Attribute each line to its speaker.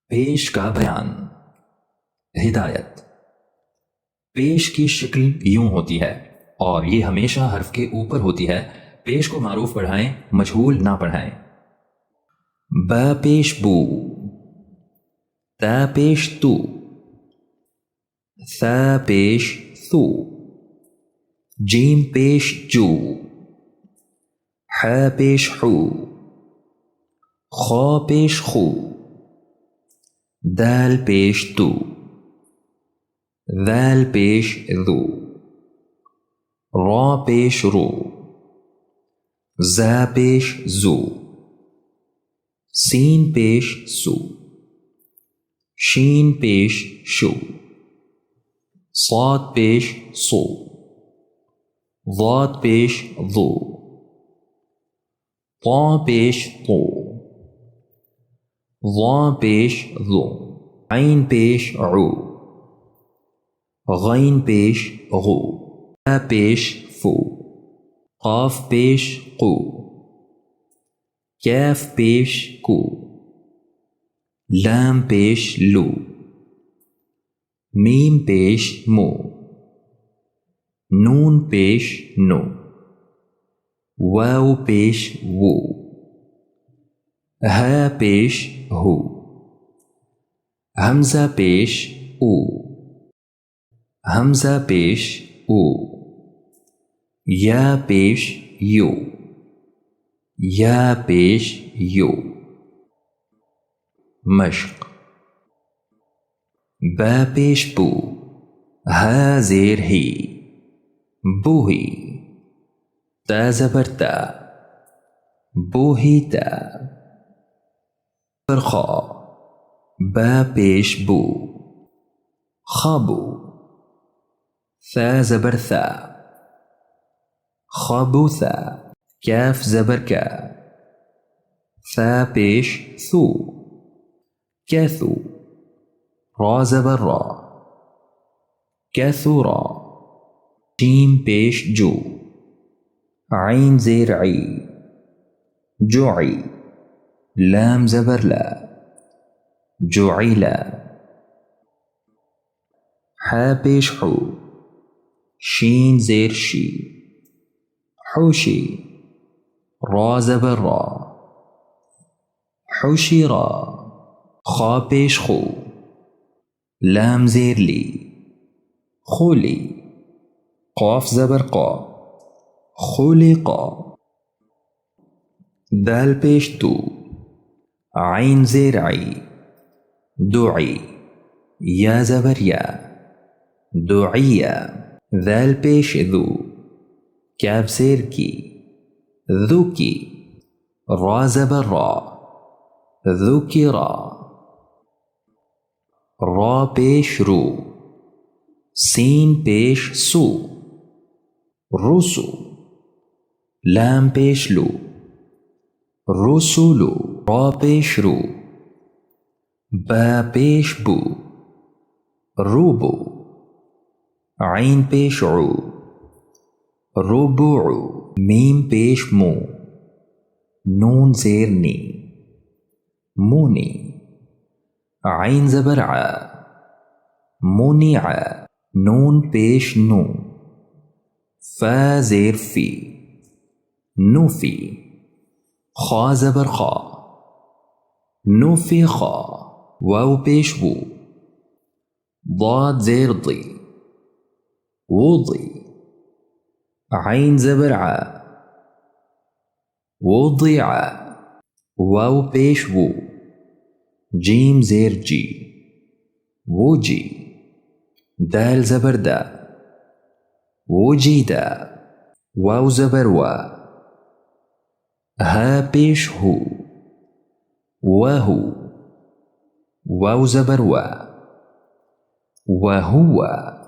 Speaker 1: پیش کا بیان. ہدایت. پیش کی شکل یوں ہوتی ہے اور یہ ہمیشہ حرف کے اوپر ہوتی ہے. پیش کو معروف پڑھائیں، مجہول نہ پڑھائیں. با پیش بو، تا پیش تو، ثا پیش ثو، جیم پیش جو، ح پیش حو، خا پیش خو، دال پیش تو، ذال پیش ذو، را پیش رو، زا پیش زو، سین پیش سو، شین پیش شو، صاد پیش صو، ضاد پیش ضو، طا پیش طو، ظا پیش ظو، عین پیش عو، غین پیش غو، فا پیش فو، قاف پیش قو، کیف پیش کو، لام پیش لو، میم پیش مو، نون پیش نو، واو پیش وو، ہا پیش ہو، حمزہ پیش او، حمزہ پیش او، یا پیش یو، یا پیش یو. مشق. با پیش بو، ہا زیر ہی، بوہی، تا زبر تا، بوہی تا. خا، با پیش بو، خابو، ثا زبر ثا، خابوثا. کاف زبر کا، ثا پیش ثو، کیثو. را زبر را، کیثورا. شین پیش جو، عین زیر عی، جوعی. لام زبر لا، جعلا. حا پیش حو، شین زیر شی، حوشی. را زبر را، حشرا. خا پیش خو، لام زیر لی، خولی. قاف زبر قا، خلقا. دال پیش تو، عین زیر عی، دعی. یا زبر یا، دعیا. ذال پیش ذو، کاف زیر کی، ذو کی. را زبر را، ذکرا. را پیش رو، سین پیش سو، رسو. لام پیش لو، رسولو. را پیش رو، با پیش بو، روبو. عین پیش عو، ربوعو. میم پیش مو، نون زیر نی، مونی. عین زبر ع، منع. نون پیش نو، فا زیر فی، نوفی. خا زبر خا، نوفی خا. واو پیش وو، ضاد زیر ضی، وضی. عین زبر ع، وضع. واو پیش وو، جیم زیر جی، وجی. دال زبر دا، وجیدا. واو زبر وا، ہا پیش ہو، وہو. واو زبر وا، وہوا.